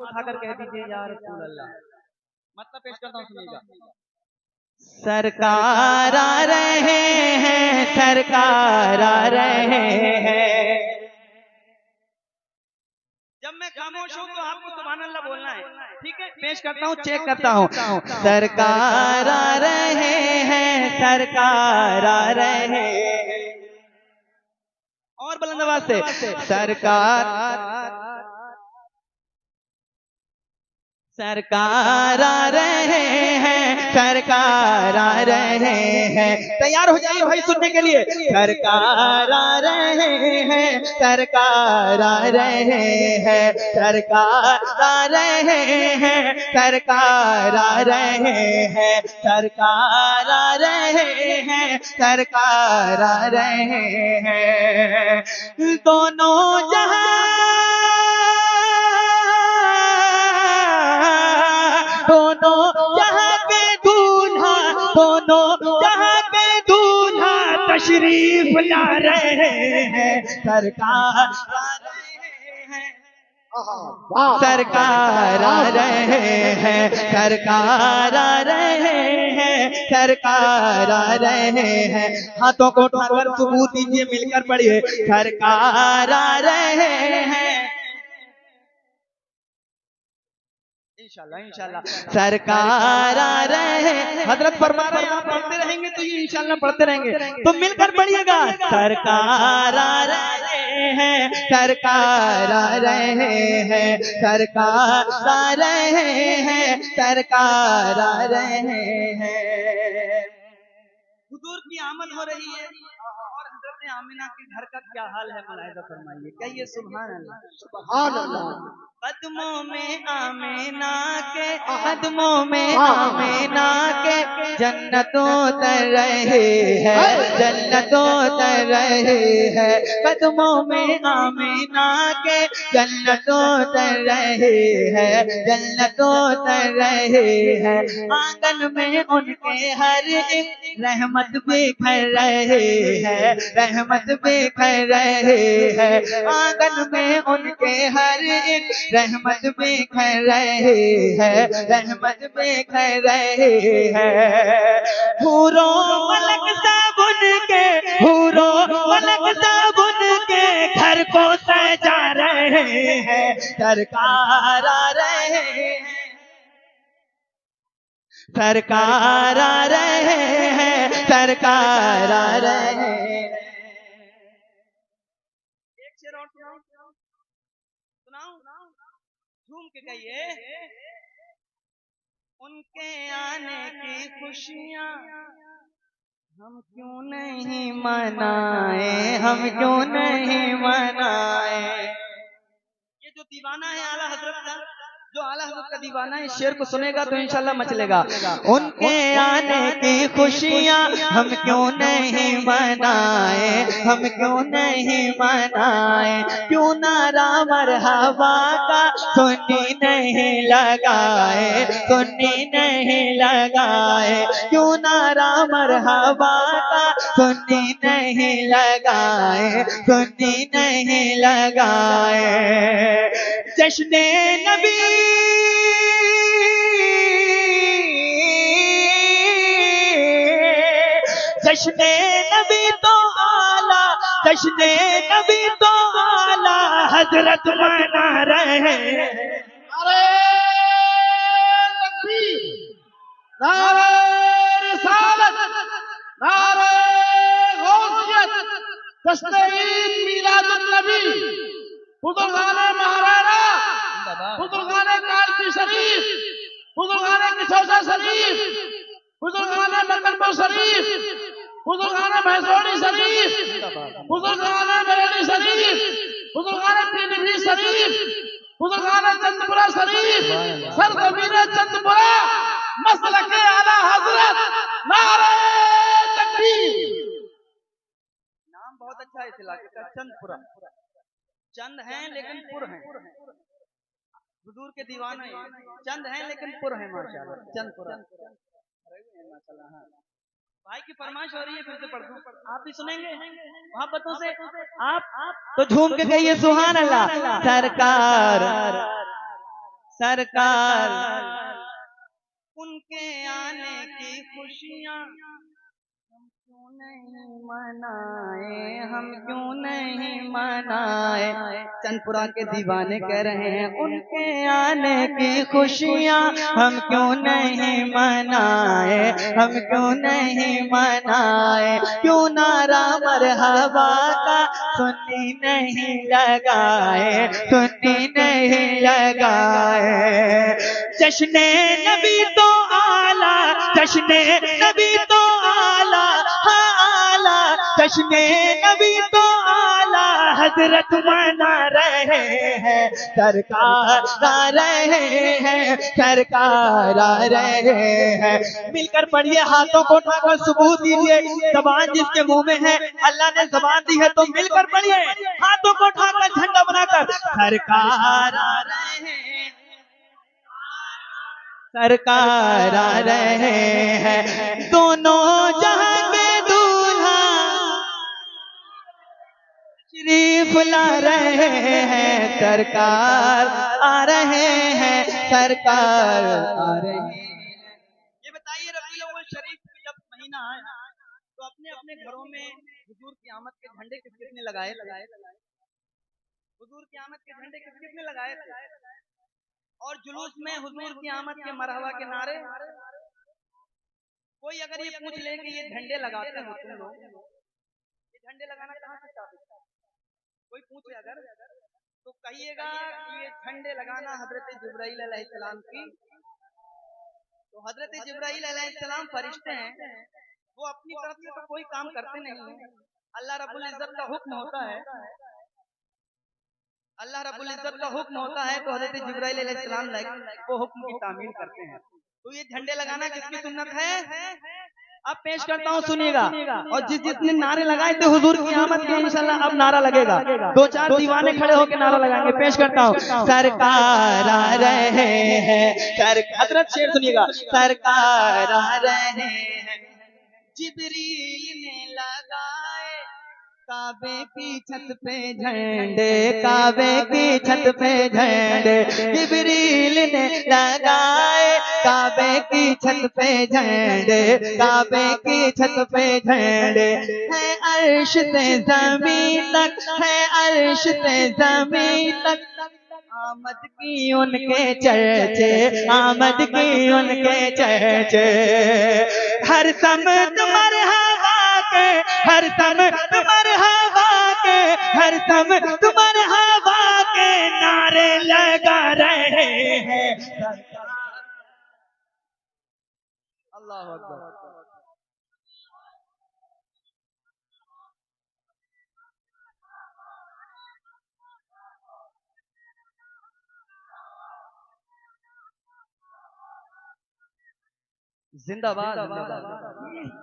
को उठाकर कह दीजिए या रसूल अल्लाह। मतलब पेश करता हूँ, सुनिएगा। सरकार आ रहे हैं, सरकार आ रहे हैं। जब मैं खामोश हूँ तो आपको सुभान अल्लाह बोलना है, ठीक है? पेश करता हूँ, चेक करता हूँ। सरकार आ रहे हैं, सरकार आ रहे हैं। और बुलंद आवाज से सरकार आ रहे हैं, सरकार आ रहे हैं। तैयार हो जाइए भाई सुनने के लिए। सरकार आ रहे हैं, सरकार आ रहे हैं, सरकार आ रहे हैं, सरकार आ रहे हैं, सरकार आ रहे हैं, सरकार आ रहे हैं। दोनों जहां, दोनों जहां के दूल्हा, दोनों जहां के दूल्हा तशरीफ ला रहे हैं। सरकार आ रहे हैं, सरकार आ रहे हैं, सरकार आ रहे हैं, सरकार आ रहे हैं। हाथों को उठाकर सबूत दीजिए, मिलकर पढ़िए। सरकार आ रहे हैं, इंशाल्लाह इंशाल्लाह। सरकार आ रहे हैं। हजरत फरमा रहे हैं आप पढ़ते रहेंगे तो ये इंशाल्लाह पढ़ते रहेंगे, तो मिलकर पढ़िएगा। सरकार आ रहे हैं, सरकार आ रहे हैं, सरकार आ रहे हैं, सरकार आ रहे हैं। हुजूर की आमद हो रही है और हजरत आमिना के घर का क्या हाल है, मुलाहिजा फरमाइए। कहिए सुभान अल्लाह, सुभान अल्लाह। कदमों में आमिना के, कदमों में आमिना के जन्नतों तर रहे हैं, जन्नतों तर रहे हैं। कदमों में आमिना के जन्नतों तर रहे हैं, जन्नतों तर रहे हैं। आंगन में उनके हर एक रहमत बिखर रहे हैं, रहमत बिखर रहे हैं। आंगन में उनके हर एक रहमत बिखर रहे हैं, रहमत बिखर रहे हैं। हूरो मलक सब उनके, हूरो मलक सब उनके घर को सजा रहे हैं। सरकार आ रहे हैं, सरकार आ रहे हैं, सरकार आ रहे हैं। एक शेर और सुनाओ, सुनाओ, झूम के कहिए। उनके आने की खुशियाँ हम क्यों नहीं मनाए, हम क्यों नहीं मनाए। ये जो दीवाना है आला हजरत का, जो आला हजरत का दीवाना है, इस शेर को सुनेगा तो इंशाल्लाह मचलेगा। उनके आने की खुशियाँ हम क्यों नहीं मनाए, हम क्यों नहीं मनाए। क्यों नारा मरहबा का सुन्नी नहीं लगाए, सुन्नी नहीं लगाए। क्यों नारा मरहबा का सुन्नी नहीं लगाए, सुन्नी नहीं लगाए। जश्ने नबी, जश्ने नबी तो आला, जश्ने नबी तो आला हजरत मना रहे। नारे तकबीर, नारे रिसालत, नारे गौसियत, जश्न ईद मीलादुन नबी, बुजुर्गाने महाराणा, बुजुर्गाने कालपी शरीफ, बुजुर्गाने किचौसा शरीफ, बुजुर्गाने मकरपुर शरीफ, बुजुर्गाने भैंसोड़ी शरीफ, बुजुर्गाने बरेली शरीफ, बुजुर्गाने पीलीभीत शरीफ, बुजुर्गाने चंदपुरा शरीफ, सरजमीने चंदपुरा, मसलके आला हजरत, नारे तकबीर। नाम बहुत अच्छा है इस इलाके का, चंदपुरा। चंद हैं लेकिन पुर हैं, हुजूर के दीवाने हैं। चंद हैं लेकिन पुर हैं, माशाल्लाह। चंदपुरा माशाल्लाह। भाई की फरमाइश हो रही है, फिर से पढ़ दूं, आप भी सुनेंगे मोहब्बतों से। आप तो झूम के कहिए सुभान अल्लाह। सरकार, सरकार उनके आने की खुशियाँ हम क्यों नहीं मनाए, हम क्यों नहीं मनाए। चंदपुरा के दीवाने कह रहे हैं उनके आने की खुशियाँ हम क्यों नहीं मनाए, हम क्यों नहीं मनाए। क्यों नारा मरहबा का सुन्नी नहीं लगाए, सुन्नी नहीं लगाए। जश्ने नबी तो आला, जश्ने नबी तो आला, हाँ आला, जश्ने नबी तो आला हजरत मना रहे हैं। सरकार आ रहे हैं, सरकार आ रहे हैं। मिलकर पढ़िए, हाथों को उठाकर सबूत दीजिए। जबान जिसके मुंह में है अल्लाह ने जबान दी है, तो मिलकर पढ़िए, हाथों को उठाकर झंडा बनाकर सरकार आ रहे हैं, सरकार आ रहे हैं। दोनों जहां के दूल्हा शरीफ ला रहे हैं, सरकार आ रहे हैं, सरकार आ रहे हैं। ये बताइए रबीउल अव्वल शरीफ जब महीना आए तो अपने अपने घरों में हुजूर की आमद के झंडे किस किसने लगाए? हुजूर की आमद के झंडे किस किसने लगाए थे? और जुलूस में हुजूर की आमद के मरहबा के नारे। कोई अगर ये पूछ ले कि ये झंडे लगाते हो तुम लोग, ये झंडे लगाना कहाँ से साबित है? कोई पूछे अगर तो कहिएगा कि ये झंडे लगाना हजरत जिब्राइल अलैहिस्सलाम की। तो हजरत जिब्राइल अलैहिस्सलाम फरिश्ते हैं, वो अपनी तरफ से तो कोई काम करते नहीं है। अल्लाह रब्बुल इज्जत का हुक्म होता है, अल्लाह रब्बुल इज्जत का हुक्म होता है तो हजरत जिब्राइल अलैहिस्सलाम वो हुक्म की तामील करते हैं। तो ये झंडे लगाना किसकी सुन्नत है? अब पेश करता हूँ, सुनिएगा। और जिसने नारे लगाए थे हुजूर की आमद के, इंशाल्लाह अब नारा लगेगा। दो चार दीवाने खड़े होकर नारा लगाएंगे। पेश करता हूँ, सरकार आ रहे हैं, हजरत शेर सुनिएगा। सरकार आ रहे हैं, जिब्रील ने लगाए काबे की छत पे झंडे, काबे की छत पे झंडे। जिब्रील ने लगाए काबे की छत पे झंडे, काबे की छत पे झंडे। है अर्श से ज़मीन तक, है अर्श से ज़मीन तक आमद की उनके चर्चे, आमद की उनके चर्चे। हर समत मरहबा के, हर समत मरहबा के, हर समत मरहबा के नारे लगा रहे हैं। अल्लाह अकबर। जिंदाबाद, जिंदाबाद।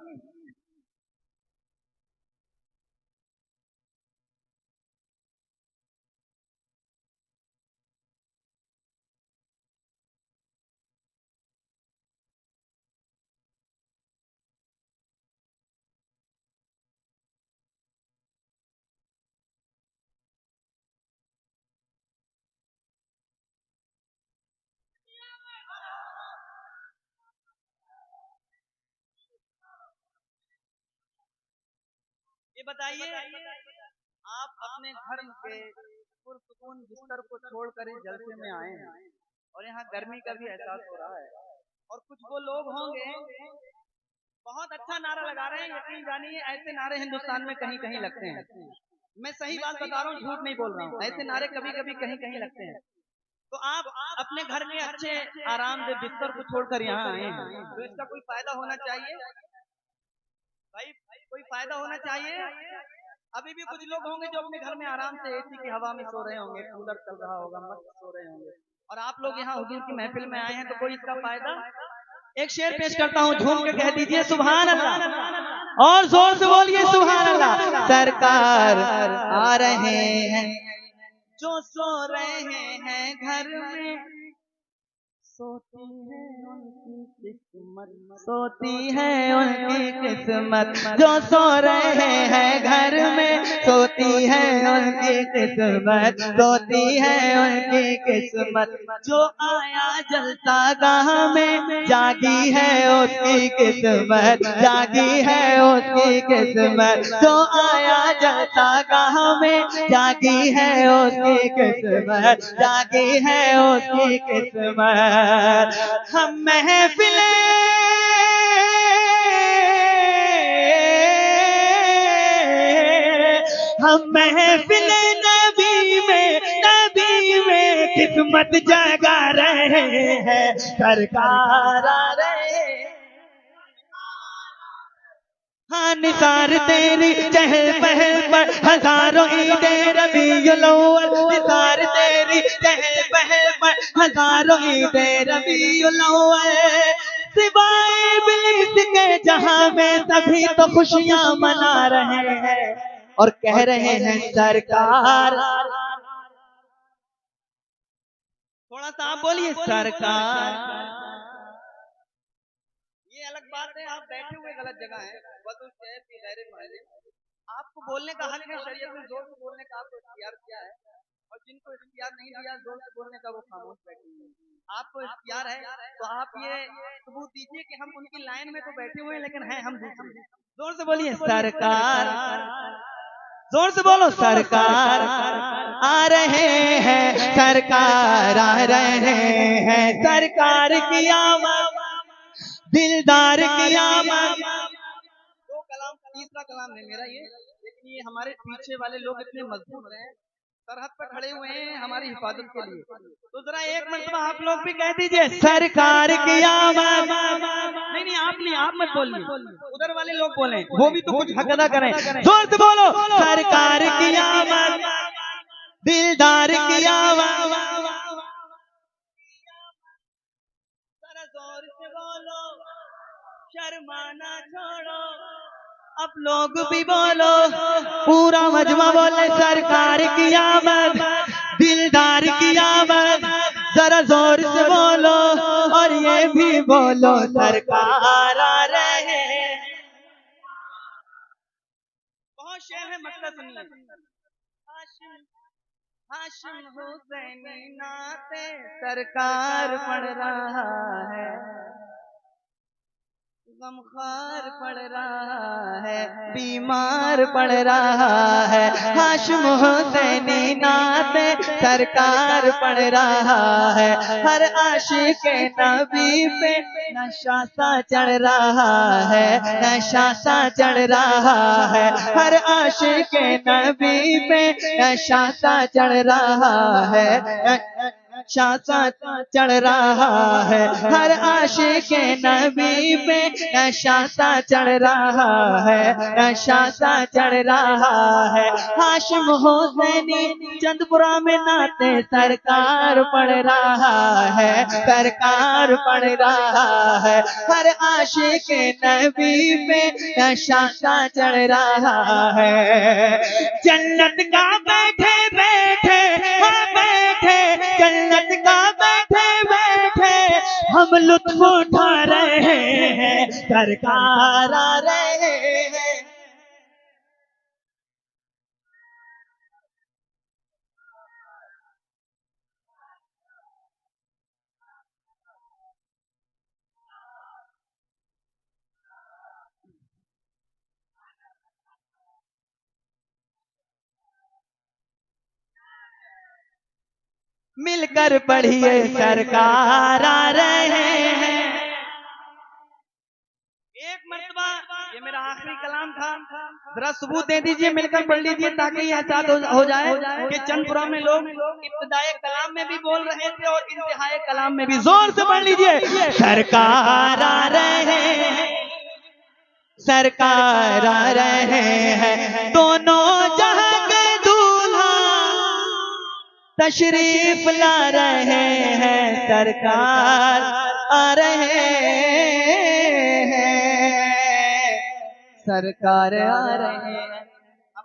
ये बताइए, आप अपने घर के पुरसुकून बिस्तर को छोड़कर इस जलसे में आए हैं और यहाँ गर्मी का भी एहसास हो रहा है। और कुछ वो लोग होंगे बहुत अच्छा नारा लगा रहे हैं, यकीन जानिए ऐसे नारे हिंदुस्तान में कहीं कहीं लगते हैं। मैं सही बात बता रहा हूँ, झूठ नहीं बोल रहा हूँ। ऐसे नारे कभी कभी कहीं कहीं लगते हैं। तो आप अपने घर के अच्छे आरामदेह बिस्तर को छोड़कर यहाँ आए हैं, तो इसका कोई फायदा होना चाहिए भाई, कोई फायदा होना चाहिए। अभी भी कुछ लोग होंगे जो अपने घर में आराम से एसी की हवा में सो रहे होंगे, कूलर चल रहा होगा, मस्त सो रहे होंगे, और आप लोग यहाँ हुजूर की महफिल में आए हैं, तो कोई इसका फायदा? एक शेर पेश करता हूँ, झूम के कह दीजिए सुभान अल्लाह, और जोर से बोलिए सुभान अल्लाह। सरकार आ रहे हैं, जो सो रहे हैं घर में, सोती है उनकी किस्मत, जो सो रहे हैं घर में, सोती है उनकी किस्मत, सोती है उनकी किस्मत। जो आया जलता गाह में, जागी है उसकी किस्मत, जागी है उसकी किस्मत। जो आया जलता गाह में, जागी है उसकी किस्मत, जागी है उसकी किस्मत। हम महफिले नबी में किस्मत जगा रहे हैं, सरकार आ रहे। हाँ निसार तेरी चहल पहल पर हजारों ईदे रबीउल अव्वल, निसार तेरी चहल पहल पर हजारों ईदे रबीउल अव्वल। सिवाय इब्लीस के जहां में सभी तो खुशियां मना रहे हैं और कह रहे हैं सरकार। थोड़ा सा आप बोलिए सरकार। ये अलग बात है, आप बैठे हुए गलत जगह है। आपको बोलने का हक है, शरीयत में जोर से बोलने का आपको इख्तियार दिया है, और जिनको इख्तियार नहीं दिया जोर से बोलने का वो खामोश बैठे हुए हैं। आपको इख्तियार है तो आप ये सबूत दीजिए कि हम उनकी लाइन में तो बैठे हुए हैं लेकिन हैं हम दूसरे। जोर से बोलिए सरकार, जोर से बोलो सरकार आ रहे हैं, सरकार आ रहे हैं, सरकार की आमद, दिलदार की आमद। दो कलाम, तीसरा कलाम है मेरा ये, लेकिन ये हमारे पीछे वाले लोग इतने मजबूत हैं, सरहद पर खड़े हुए हैं हमारी हिफाजत के लिए। तो जरा एक मरतबा आप लोग भी कह दीजिए सरकार की आमद। नहीं आप मत बोलिए, उधर वाले लोग बोले, वो भी तो कुछ हक अदा करें। जोर से बोलो सरकार की आमद, दिलदार की आमद। जरा जोर से बोलो, शर्माना छोड़ो, अब लोग भी बोलो, पूरा मजमा बोले सरकार की आमद, दिलदार की आमद। जरा जोर से बोलो और ये भी बोलो सरकार आ रहे हैं। बहुत शेर है, मकसद सुनिए। हाशिम हुसैनी नाते सरकार पढ़ रहा है, गमखार पड़ रहा है, बीमार पड़ रहा है। हाशिम हुसैनी नाते सरकार पड़ रहा है, हर आशिक नबी पे नशा सा चढ़ रहा है, नशा सा चढ़ रहा है। हर आशिक नबी पे नशा सा चढ़ रहा है, नशा सा चढ़ रहा है। हर आशिक नबी पे नशा सा चढ़ रहा है, नशा सा चढ़ रहा है। हाशिम हुसैनी चंदपुरा में नाते सरकार पढ़ रहा है, सरकार पढ़ रहा है। हर आशिक नबी पे नशा सा चढ़ रहा है। जन्नत का बैठे बैठे बैठे, जन्नत का बैठे बैठे हम लुत्फ उठा रहे हैं, सरकार आ रहे हैं। मिलकर पढ़िए सरकार आ रहे हैं। एक मरतबा, ये मेरा आखिरी कलाम था, जरा सबूत दे दीजिए, मिलकर पढ़ लीजिए ताकि यह एहसास हो जाए कि चंदपुरा में लोग इब्तिदाए कलाम में भी बोल रहे थे और इंतहाए कलाम में भी। जोर से पढ़ लीजिए सरकार आ रहे हैं, सरकार आ रहे हैं। दोनों जहां के दूल्हा तशरीफ ला रहे हैं, सरकार आ रहे हैं, सरकार आ रहे हैं।